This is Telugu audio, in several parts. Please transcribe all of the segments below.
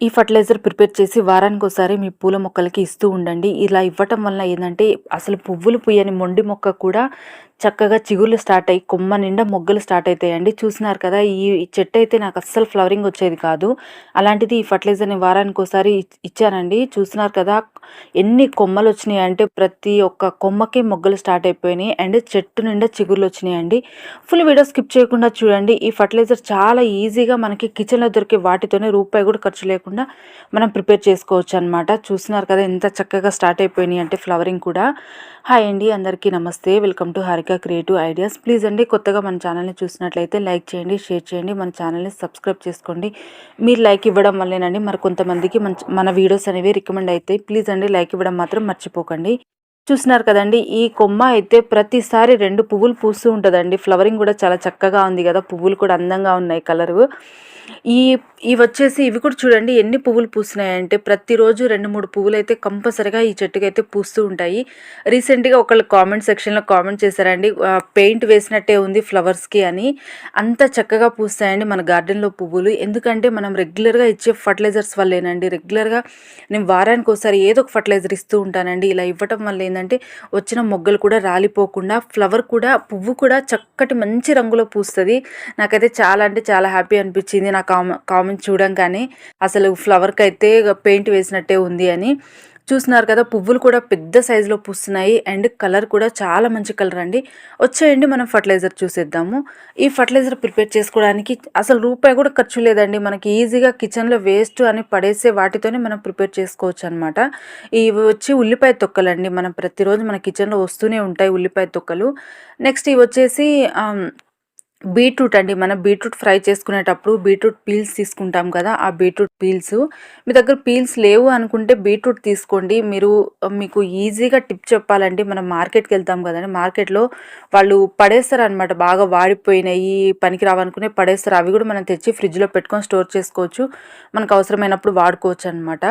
ఈ ఫర్టిలైజర్ ప్రిపేర్ చేసి వారానికోసారి మీ పూల మొక్కలకి ఇస్తూ ఉండండి. ఇలా ఇవ్వటం వలన ఏందంటే అసలు పువ్వులు పూయని మొండి మొక్క కూడా చక్కగా చిగుర్లు స్టార్ట్ అయ్యి కొమ్మ నిండా మొగ్గలు స్టార్ట్ అయితాయండి. చూసినారు కదా! ఈ చెట్టు అయితే నాకు అస్సలు ఫ్లవరింగ్ వచ్చేది కాదు. అలాంటిది ఈ ఫర్టిలైజర్‌ని వారానికోసారి ఇచ్చానండి. చూస్తున్నారు కదా! ఎన్ని కొమ్మలొచ్చినాయంటే ప్రతి ఒక్క కొమ్మకి మొగ్గలు స్టార్ట్ అయిపోయినాయి. అండ్ చెట్టు నిండా చిగుర్లొచ్చినాయండి. ఫుల్ వీడియో స్కిప్ చేయకుండా చూడండి. ఈ ఫర్టిలైజర్ చాలా ఈజీగా మనకి కిచెన్‌లో దొరికే వాటితోనే రూపాయి కూడా ఖర్చు లేకుండా మనం ప్రిపేర్ చేసుకోవచ్చనమాట. చూస్తున్నారు కదా! ఎంత చక్కగా స్టార్ట్ అయిపోయినాయి అంటే ఫ్లవరింగ్ కూడా. హాయ్ అండి, అందరికీ నమస్తే. Welcome to Harika creative ideas. Please అండి, కొత్తగా మన ఛానల్‌ని చూసినట్లయితే లైక్ చేయండి, షేర్ చేయండి, మన ఛానల్‌ని సబ్స్క్రైబ్ చేసుకోండి. మీరు లైక్ ఇవ్వడం వల్లేనండి మరి కొంతమందికి మన వీడియోస్ అనేవి రికమెండ్ అవుతాయి. ప్లీజ్ అండి, లైక్ ఇవ్వడం మాత్రం మర్చిపోకండి. చూస్తున్నారు కదండి, ఈ కొమ్మ అయితే ప్రతిసారి 2 పువ్వులు పూస్తూ ఉంటుందండి. ఫ్లవరింగ్ కూడా చాలా చక్కగా ఉంది కదా, పువ్వులు కూడా అందంగా ఉన్నాయి కలరు. ఈ ఇవొచ్చేసి ఇవి కూడా చూడండి ఎన్ని పువ్వులు పూస్తున్నాయంటే ప్రతిరోజు 2, 3 పువ్వులైతే కంపల్సరిగా ఈ చెట్టుకైతే పూస్తూ ఉంటాయి. రీసెంట్‌గా ఒకళ్ళు కామెంట్ సెక్షన్‌లో కామెంట్ చేశారండి, పెయింట్ వేసినట్టే ఉంది ఫ్లవర్స్‌కి అని. అంత చక్కగా పూస్తాయండి మన గార్డెన్‌లో పువ్వులు. ఎందుకంటే మనం రెగ్యులర్‌గా ఇచ్చే ఫర్టిలైజర్స్ వల్లేనండి. రెగ్యులర్‌గా నేను వారానికోసారి ఏదో ఒక ఫర్టిలైజర్ ఇస్తూ ఉంటానండి. ఇలా ఇవ్వటం వల్ల ఏందంటే వచ్చిన మొగ్గలు కూడా రాలిపోకుండా ఫ్లవర్ కూడా పువ్వు కూడా చక్కటి మంచి రంగులో పూస్తది. నాకైతే చాలా అంటే చాలా హ్యాపీ అనిపించింది నా కామెంట్ చూడంగానే. అసలు ఫ్లవర్‌కైతే పెయింట్ వేసినట్టే ఉంది అని. చూస్తున్నారు కదా, పువ్వులు కూడా పెద్ద సైజులో పూస్తున్నాయి అండ్ కలర్ కూడా చాలా మంచి కలర్ అండి. వచ్చేయండి మనం ఫర్టిలైజర్ చూసేద్దాము. ఈ ఫర్టిలైజర్ ప్రిపేర్ చేసుకోవడానికి అసలు రూపాయి కూడా ఖర్చు లేదండి. మనకి ఈజీగా కిచెన్లో వేస్ట్ అని పడేసే వాటితోనే మనం ప్రిపేర్ చేసుకోవచ్చు అనమాట. ఇవి వచ్చి ఉల్లిపాయ తొక్కలండి. మనం ప్రతిరోజు మన కిచెన్లో వస్తూనే ఉంటాయి ఉల్లిపాయ తొక్కలు. నెక్స్ట్ ఇవి వచ్చేసి బీట్రూట్ అండి. మనం బీట్రూట్ ఫ్రై చేసుకునేటప్పుడు బీట్రూట్ పీల్స్ తీసుకుంటాం కదా, ఆ బీట్రూట్ పీల్స్. మీ దగ్గర పీల్స్ లేవు అనుకుంటే బీట్రూట్ తీసుకోండి. మీకు ఈజీగా టిప్ చెప్పాలంటే మనం మార్కెట్కి వెళ్తాం కదండి, మార్కెట్లో వాళ్ళు పడేస్తారు అనమాట. బాగా వాడిపోయినాయి పనికి రావనుకునే పడేస్తారు. అవి కూడా మనం తెచ్చి ఫ్రిడ్జ్లో పెట్టుకొని స్టోర్ చేసుకోవచ్చు, మనకు అవసరమైనప్పుడు వాడుకోవచ్చు అనమాట.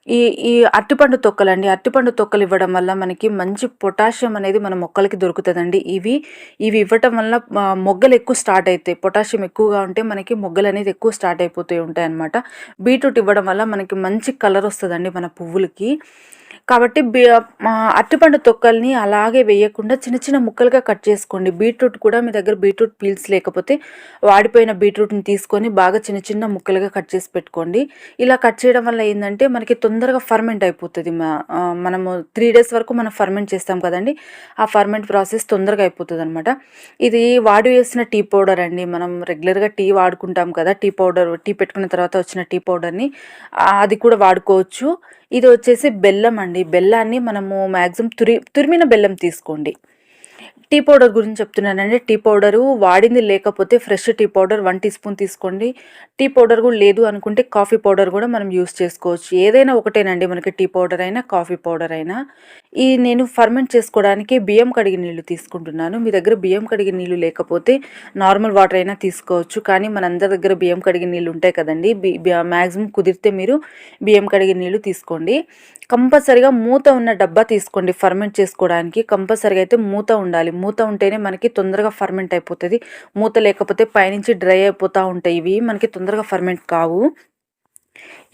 ఈ ఈ అరటిపండు తొక్కలండి. అరటిపండు తొక్కలు ఇవ్వడం వల్ల మనకి మంచి పొటాషియం అనేది మన మొక్కలకి దొరుకుతుందండి. ఇవి ఇవ్వటం వల్ల మొగ్గలు ఎక్కువ స్టార్ట్ అవుతాయి. పొటాషియం ఎక్కువగా ఉంటే మనకి మొగ్గలు అనేది ఎక్కువ స్టార్ట్ అయిపోతూ ఉంటాయి అనమాట. బీట్రూట్ ఇవ్వడం వల్ల మనకి మంచి కలర్ వస్తుందండి మన పువ్వులకి. కాబట్టి అరటిపండు తొక్కల్ని అలాగే వేయకుండా చిన్న చిన్న ముక్కలుగా కట్ చేసుకోండి. బీట్రూట్ కూడా మీ దగ్గర బీట్రూట్ పీల్స్ లేకపోతే వాడిపోయిన బీట్రూట్ని తీసుకొని బాగా చిన్న చిన్న ముక్కలుగా కట్ చేసి పెట్టుకోండి. ఇలా కట్ చేయడం వల్ల ఏంటంటే మనకి తొందరగా ఫర్మెంట్ అయిపోతుంది. మనము 3 days వరకు మనం ఫర్మెంట్ చేస్తాం కదండి, ఆ ఫర్మెంట్ ప్రాసెస్ తొందరగా అయిపోతుంది అనమాట. ఇది వాడి వేసిన టీ పౌడర్ అండి. మనం రెగ్యులర్గా టీ వాడుకుంటాం కదా, టీ పౌడర్, టీ పెట్టుకున్న తర్వాత వచ్చిన టీ పౌడర్ని అది కూడా వాడుకోవచ్చు. ఇది వచ్చేసి బెల్లం అండి. బెల్లాన్ని మనము మ్యాక్సిమం తురిమిన బెల్లం తీసుకోండి. టీ పౌడర్ గురించి చెప్తున్నానండి. టీ పౌడరు వాడింది లేకపోతే ఫ్రెష్ టీ పౌడర్ 1 teaspoon తీసుకోండి. టీ పౌడర్ కూడా లేదు అనుకుంటే కాఫీ పౌడర్ కూడా మనం యూస్ చేసుకోవచ్చు. ఏదైనా ఒకటేనండి మనకి, టీ పౌడర్ అయినా కాఫీ పౌడర్ అయినా. నేను ఫర్మెంట్ చేసుకోవడానికి బియ్యం కడిగిన నీళ్ళు తీసుకుంటున్నాను. మీ దగ్గర బియ్యం కడిగిన నీళ్ళు లేకపోతే నార్మల్ వాటర్ అయినా తీసుకోవచ్చు. కానీ మనందరి దగ్గర బియ్యం కడిగిన నీళ్ళు ఉంటాయి కదండి. మ్యాక్సిమం కుదిరితే మీరు బియ్యం కడిగిన నీళ్ళు తీసుకోండి. కంపల్సరిగా మూత ఉన్న డబ్బా తీసుకోండి. ఫర్మెంట్ చేసుకోవడానికి కంపల్సరిగా అయితే మూత ఉండాలి. మూత ఉంటేనే మనకి తొందరగా ఫర్మెంట్ అయిపోతుంది. మూత లేకపోతే పైనుంచి డ్రై అయిపోతూ ఉంటాయి, ఇవి మనకి తొందరగా ఫర్మెంట్ కావు.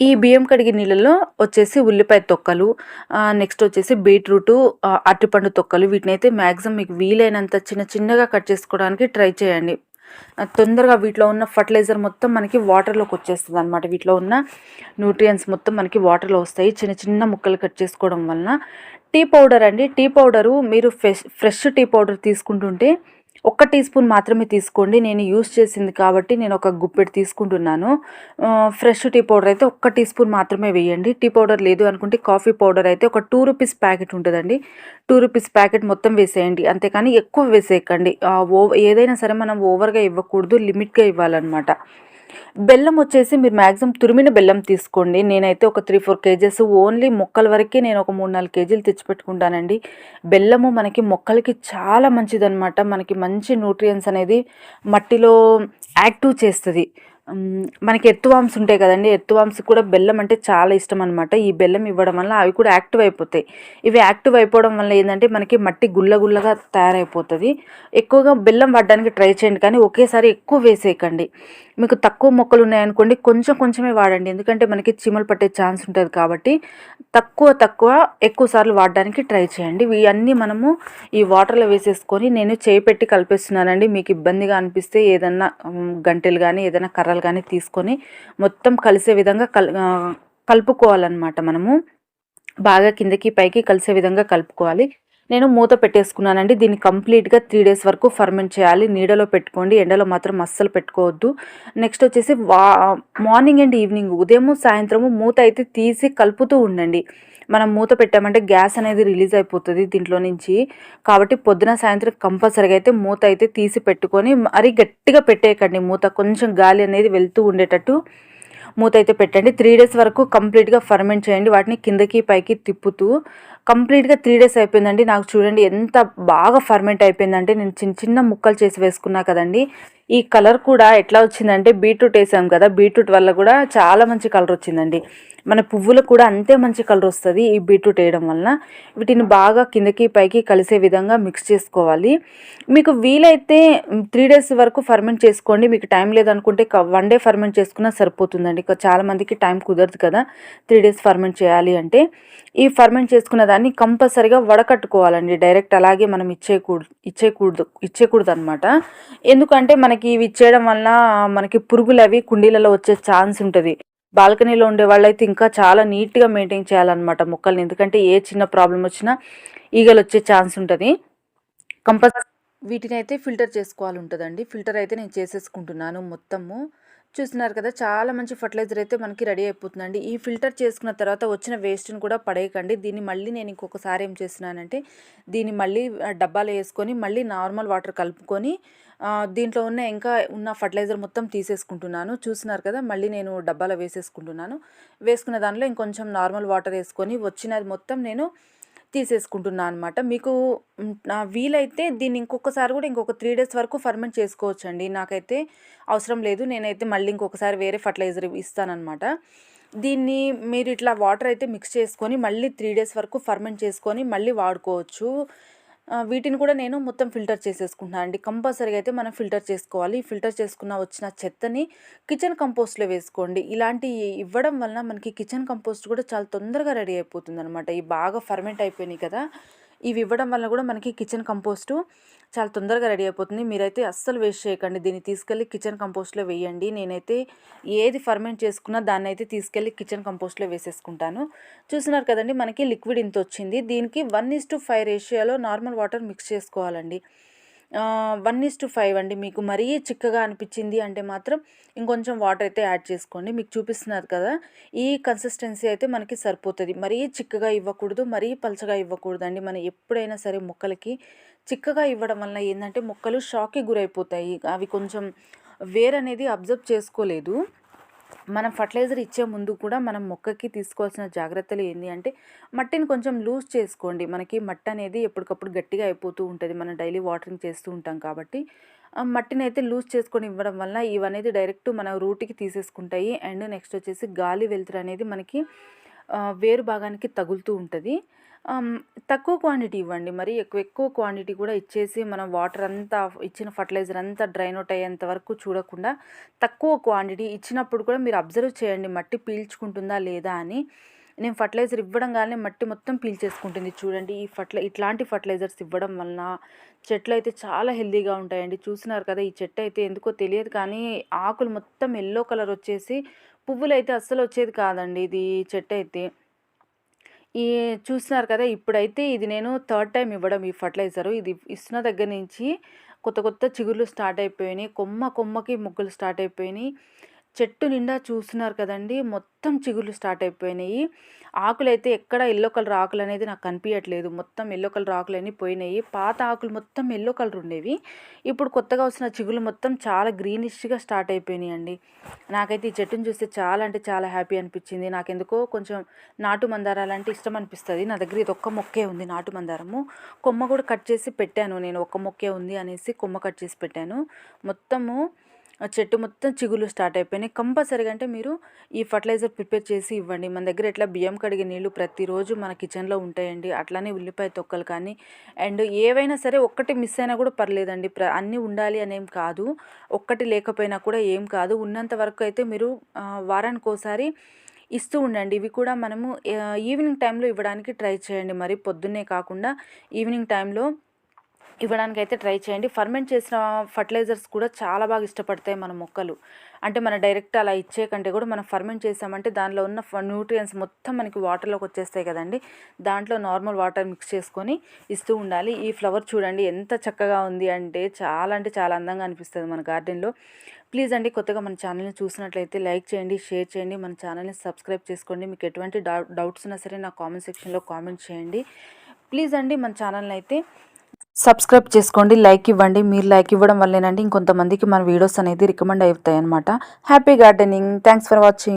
ఈ బియ్యం కడిగిన నీళ్ళలో వచ్చేసి ఉల్లిపాయ తొక్కలు, నెక్స్ట్ వచ్చేసి బీట్రూటు, అరటిపండు తొక్కలు, వీటినైతే మ్యాక్సిమం మీకు వీలైనంత చిన్నగా కట్ చేసుకోవడానికి ట్రై చేయండి. తొందరగా వీటిలో ఉన్న ఫర్టిలైజర్ మొత్తం మనకి వాటర్లోకి వచ్చేస్తుంది అనమాట. వీటిలో ఉన్న న్యూట్రియన్స్ మొత్తం మనకి వాటర్లో వస్తాయి చిన్న ముక్కలు కట్ చేసుకోవడం వలన. టీ పౌడర్ అండి. టీ పౌడరు మీరు ఫ్రెష్ టీ పౌడర్ తీసుకుంటుంటే 1 teaspoon మాత్రమే తీసుకోండి. నేను యూస్ చేసింది కాబట్టి నేను ఒక గుప్పెడు తీసుకుంటున్నాను. ఫ్రెష్ టీ పౌడర్ అయితే 1 teaspoon మాత్రమే వేయండి. టీ పౌడర్ లేదు అనుకుంటే కాఫీ పౌడర్ అయితే ఒక 2 rupees ప్యాకెట్ ఉంటుందండి, 2 rupees ప్యాకెట్ మొత్తం వేసేయండి. అంతేకాని ఎక్కువ వేసేయకండి. ఏదైనా సరే మనం ఓవర్గా ఇవ్వకూడదు, లిమిట్గా ఇవ్వాలన్నమాట. బెల్లం వచ్చేసి మీరు మ్యాక్సిమం తురిమిన బెల్లం తీసుకోండి. నేనైతే ఒక 3-4 kgs ఓన్లీ మొక్కల వరకే నేను ఒక 3-4 kgలు తెచ్చిపెట్టుకుంటానండి. బెల్లము మనకి మొక్కలకి చాలా మంచిదన్నమాట. మనకి మంచి న్యూట్రియన్స్ అనేది మట్టిలో యాక్టివ్ చేస్తుంది. మనకి ఎర్త్‌వార్మ్స్ ఉంటాయి కదండీ! ఎర్త్‌వార్మ్స్‌కి కూడా బెల్లం అంటే చాలా ఇష్టం అనమాట. ఈ బెల్లం ఇవ్వడం వల్ల అవి కూడా యాక్టివ్ అయిపోతాయి. ఇవి యాక్టివ్ అయిపోవడం వల్ల ఏందంటే మనకి మట్టి గుల్ల గుల్లగా తయారైపోతది. ఎక్కువగా బెల్లం వాడడానికి ట్రై చేయండి కానీ ఒకేసారి ఎక్కువ వేసేయకండి. మీకు తక్కువ మొక్కలున్నాయనుకోండి కొంచెం కొంచెమే వాడండి. ఎందుకంటే మనకి చీమలు పట్టే ఛాన్స్ ఉంటది కాబట్టి తక్కువ ఎక్కువ సార్లు వాడడానికి ట్రై చేయండి. ఇవన్నీ మనము ఈ వాటర్‌లో వేసేసుకొని నేను చేయి పెట్టి కలిపేస్తున్నానండి. మీకు ఇబ్బందిగా అనిపిస్తే ఏదన్నా గంటెలు గానీ, ఏదైనా కర్రలు గానీ తీసుకొని మొత్తం కలిసే విధంగా కలుపుకోవాలనమాట మనము. బాగా కిందకి పైకి కలిసే విధంగా కలుపుకోవాలి. నేను మూత పెట్టేసుకున్నానండి. దీన్ని కంప్లీట్‌గా 3 డేస్ వరకు ఫర్మెంట్ చేయాలి. నీడలో పెట్టుకోండి. ఎండలో మాత్రం అస్సలు పెట్టుకోవద్దు. నెక్స్ట్ వచ్చేసి మార్నింగ్ అండ్ ఈవినింగ్ ఉదయము, సాయంత్రము మూత అయితే తీసి కలుపుతూ ఉండండి. మనం మూత పెట్టామంటే గ్యాస్ అనేది రిలీజ్ అయిపోతది దీంట్లో నుంచి. కాబట్టి పొద్దున, సాయంత్రం కంపల్సరీగా అయితే మూత అయితే తీసి పెట్టుకొని మరీ గట్టిగా పెట్టేయకండి మూత. కొంచెం గాలి అనేది వెళ్తూ ఉండేటట్టు మూత అయితే పెట్టండి. 3 డేస్ వరకు కంప్లీట్‌గా ఫర్మెంట్ చేయండి. వాటిని కిందకి, పైకి తిప్పుతూ కంప్లీట్‌గా 3 డేస్ అయిపోయిందండి. నాకు చూడండి ఎంత బాగా ఫర్మెంట్ అయిపోయిందంటే నేను చిన్న చిన్న ముక్కలు చేసి వేసుకున్నా కదండీ! ఈ కలర్ కూడా ఎట్లా వచ్చిందంటే బీట్రూట్ వేసాం కదా! బీట్రూట్ వల్ల కూడా చాలా మంచి కలర్ వచ్చిందండి. మన పువ్వులకు కూడా అంతే మంచి కలర్ వస్తది ఈ బీట్రూట్ వేయడం వలన. వీటిని బాగా కిందకి, పైకి కలిసే విధంగా మిక్స్ చేసుకోవాలి. మీకు వీలైతే 3 డేస్ వరకు ఫర్మెంట్ చేసుకోండి. మీకు టైం లేదనుకుంటే 1 డే ఫర్మెంట్ చేసుకున్నా సరిపోతుందండి. చాలామందికి టైం కుదరదు కదా! 3 డేస్ ఫర్మెంట్ చేయాలి అంటే. ఈ ఫర్మెంట్ చేసుకున్న దాన్ని కంపల్సరీగా వడకట్టుకోవాలండి. డైరెక్ట్ అలాగే మనం ఇచ్చేయకూడదనమాట. ఎందుకంటే మనకి ఇవి ఇచ్చేయడం వల్ల మనకి పురుగులవి కుండీలలో వచ్చే ఛాన్స్ ఉంటది. బాల్కనీలో ఉండే వాళ్ళైతే ఇంకా చాలా నీట్‌గా మెయింటైన్ చేయాలన్నమాట మొక్కల్ని. ఎందుకంటే ఏ చిన్న ప్రాబ్లమ్ వచ్చినా ఈగలొచ్చే ఛాన్స్ ఉంటది. కంపల్సరీ వీటినైతే ఫిల్టర్ చేసుకోవాలుంటదండి. ఫిల్టర్ అయితే నేను చేసేసుకుంటున్నాను మొత్తము. చూస్తున్నారు కదా! చాలా మంచి ఫర్టిలైజర్ అయితే మనకి రెడీ అయిపోతుందండి. ఈ ఫిల్టర్ చేసుకున్న తర్వాత వచ్చిన వేస్ట్‌ని కూడా పడేయకండి. దీన్ని మళ్ళీ నేను ఇంకొకసారి ఏం చేస్తున్నానంటే దీన్ని మళ్ళీ డబ్బాలో యేసుకొని మళ్ళీ నార్మల్ వాటర్ కలుపుకొని దీంట్లో ఇంకా ఉన్న ఫర్టిలైజర్ మొత్తం తీసేసుకుంటున్నాను. చూస్తున్నారు కదా! మళ్ళీ నేను డబ్బాలో వేసేసుకుంటున్నాను. వేసుకున్న దాంట్లో ఇంకొంచెం నార్మల్ వాటర్ యేసుకొని వచ్చినది మొత్తం నేను తీసేసుకుంటున్నా అనమాట. మీకు వీలైతే దీన్ని ఇంకొకసారి కూడా ఇంకొక 3 డేస్ వరకు ఫర్మెంట్ చేసుకోవచ్చండి. నాకైతే అవసరం లేదు. నేనైతే మళ్ళీ ఇంకొకసారి వేరే ఫర్టిలైజర్ ఇస్తాననమాట. దీన్ని మీరు ఇట్లా వాటర్ అయితే మిక్స్ చేసుకొని మళ్ళీ 3 డేస్ వరకు ఫర్మెంట్ చేసుకొని మళ్ళీ వాడుకోవచ్చు. వీటిని కూడా నేను మొత్తం ఫిల్టర్ చేసేసుకుంటున్నాను అండి. కంపల్సరీగా అయితే మనం ఫిల్టర్ చేసుకోవాలి. ఫిల్టర్ చేసుకున్న వచ్చిన చెత్తని కిచెన్ కంపోస్ట్‌లో వేసుకోండి. ఇలాంటియి ఇవ్వడం వలన మనకి కిచెన్ కంపోస్ట్ కూడా చాలా తొందరగా రెడీ అయిపోతుందనమాట. ఇవి బాగా ఫర్మెంట్ అయిపోయినాయి కదా! ఇవి ఇవ్వడం వల్ల కూడా మనకి కిచెన్ కంపోస్టు చాలా తొందరగా రెడీ అయిపోతుంది. మీరైతే అస్సలు వేస్ట్ చేయకండి. దీన్ని తీసుకెళ్ళి కిచెన్ కంపోస్ట్‌లో వేయండి. నేనైతే ఏది ఫర్మెంట్ చేసుకున్నా దాన్నైతే తీసుకెళ్ళి కిచెన్ కంపోస్ట్‌లో వేసేసుకుంటాను. చూస్తున్నారు కదండీ! మనకి లిక్విడ్ ఇంతొచ్చింది. దీనికి 1:5 రేషియోలో నార్మల్ వాటర్ మిక్స్ చేసుకోవాలండి. 1:5 అండి. మీకు మరీ చిక్కగా అనిపించింది అంటే మాత్రం ఇంకొంచెం వాటర్ అయితే యాడ్ చేసుకోండి. మీకు చూపిస్తున్నారు కదా! ఈ కన్సిస్టెన్సీ అయితే మనకి సరిపోతది. మరీ చిక్కగా ఇవ్వకూడదు, మరీ పలచగా ఇవ్వకూడదండి. మనం ఎప్పుడైనా సరే మొక్కలకి చిక్కగా ఇవ్వడం వలన ఏందంటే మొక్కలు షాక్‌కి గురైపోతాయి. అవి కొంచెం వేరనేది అబ్జర్వ్ చేసుకోలేదు. మనం ఫర్టిలైజర్ ఇచ్చే ముందు కూడా మనం మొక్కకి తీసుకోవాల్సిన జాగ్రత్తలు ఏంది అంటే మట్టిని కొంచెం లూజ్ చేసుకోండి. మనకి మట్టి అనేది ఎప్పటికప్పుడు గట్టిగా అయిపోతూ ఉంటుంది. మనం డైలీ వాటరింగ్ చేస్తూ ఉంటాం కాబట్టి మట్టిని అయితే లూజ్ చేసుకొని ఇవ్వడం వల్ల ఇవనేది డైరెక్ట్ మన రూట్‌కి తీసేసుకుంటాయి. అండ్ నెక్స్ట్ వచ్చేసి గాలి వెలుతురు అనేది మనకి వేరు భాగానికి తగులుతూ ఉంటది. తక్కువ క్వాంటిటీ ఇవ్వండి. మరి ఎక్కువ క్వాంటిటీ కూడా ఇచ్చేసి మనం వాటర్ అంతా ఇచ్చిన ఫర్టిలైజర్ అంతా డ్రైన్ అవుట్ అయ్యేంత వరకు చూడకుండా తక్కువ క్వాంటిటీ ఇచ్చినప్పుడు కూడా మీరు అబ్జర్వ్ చేయండి మట్టి పీల్చుకుంటుందా లేదా అని. నేను ఫర్టిలైజర్ ఇవ్వడంగానే మట్టి మొత్తం పీల్చేసుకుంటుంది చూడండి. ఇట్లాంటి ఫర్టిలైజర్స్ ఇవ్వడం వలన చెట్లయితే చాలా హెల్తీగా ఉంటాయండి. చూస్తున్నారు కదా! ఈ చెట్టు అయితే ఎందుకో తెలియదు కానీ ఆకులు మొత్తం యెల్లో కలర్ వచ్చేసి పువ్వులైతే అస్సలు వచ్చేది కాదండి ఇది చెట్టయితే. ఈ చూస్తున్నారు కదా! ఇప్పుడైతే ఇది నేను థర్డ్ టైమ్ ఇవ్వడం ఈ ఫర్టిలైజరు. ఇది ఇస్తున్న దగ్గర నుంచి కొత్త చిగుర్లు స్టార్ట్ అయిపోయినాయి. కొమ్మకి మొగ్గలు స్టార్ట్ అయిపోయినాయి. చెట్టు నిండా చూస్తున్నారు కదండీ! మొత్తం చిగుర్లు స్టార్ట్ అయిపోయినాయి. ఆకులైతే ఎక్కడ యెల్లో కలర్ ఆకులనేది నాకు కనిపియట్లేదు. మొత్తం యెల్లో కలర్ ఆకులన్నీ పోయినాయి. పాత ఆకులు మొత్తం యెల్లో కలర్ ఉండేవి. ఇప్పుడు కొత్తగా వచ్చిన చిగుర్లు మొత్తం చాలా గ్రీనిష్‌గా స్టార్ట్ అయిపోయినాయండి. నాకైతే ఈ చెట్టుని చూస్తే చాలా అంటే చాలా హ్యాపీ అనిపించింది. నాకెందుకో కొంచెం నాటు మందారాలంటే ఇష్టం అనిపిస్తది. నా దగ్గర ఇదొక్క మొక్కే ఉంది నాటు మందారము. కొమ్మ కూడా కట్ చేసి పెట్టాను నేను. ఒక్క మొక్కే ఉంది అనేసి కొమ్మ కట్ చేసి పెట్టాను. మొత్తము చెట్టు మొత్తం చిగుళ్ళు స్టార్ట్ అయిపోయినాయి. కంపల్సరీగా అంటే మీరు ఈ ఫర్టిలైజర్ ప్రిపేర్ చేసి ఇవ్వండి. మన దగ్గర ఎట్లా బియ్యం కడిగే నీళ్ళు ప్రతిరోజు మన కిచెన్లో ఉంటాయండి. అట్లానే ఉల్లిపాయ తొక్కలు కానీ అండ్ ఏవైనా సరే ఒక్కటి మిస్ అయినా కూడా పర్లేదండి. అన్నీ ఉండాలి అనేం కాదు. ఒక్కటి లేకపోయినా కూడా ఏం కాదు. ఉన్నంత వరకు అయితే మీరు వారానికి ఒకసారి ఇస్తూ ఉండండి. ఇవి కూడా మనము ఈవినింగ్ టైంలో ఇవ్వడానికి ట్రై చేయండి. మరి పొద్దున్నే కాకుండా ఈవినింగ్ టైంలో ఇవ్వడానికి అయితే ట్రై చేయండి. ఫర్మెంట్ చేసిన ఫర్టిలైజర్స్ కూడా చాలా బాగా ఇష్టపడతాయి మన మొక్కలు. అంటే మన డైరెక్ట్ అలా ఇచ్చే కంటే కూడా మనం ఫర్మెంట్ చేసామంటే దానిలో ఉన్న న్యూట్రియన్స్ మొత్తం మనకి వాటర్లోకి వచ్చేస్తాయి కదండి. దాంట్లో నార్మల్ వాటర్ మిక్స్ చేసుకొని ఇస్తూ ఉండాలి. ఈ ఫ్లవర్ చూడండి ఎంత చక్కగా ఉంది అంటే చాలా అందంగా అనిపిస్తుంది మన గార్డెన్లో. ప్లీజ్ అండి, కొత్తగా మన ఛానల్ని చూసినట్లయితే లైక్ చేయండి, షేర్ చేయండి, మన ఛానల్ని సబ్స్క్రైబ్ చేసుకోండి. మీకు ఎటువంటి డౌట్స్ ఉన్నా సరే నా కామెంట్ సెక్షన్లో కామెంట్ చేయండి. ప్లీజ్ అండి, మన ఛానల్ని అయితే సబ్స్క్రైబ్ చేసుకోండి, లైక్ ఇవ్వండి. మీరు లైక్ ఇవ్వడం వల్లేనండి ఇంకొంతమందికి మన వీడియోస్ అనేది రికమెండ్ అవుతాయి అనమాట. Happy gardening. Thanks for watching.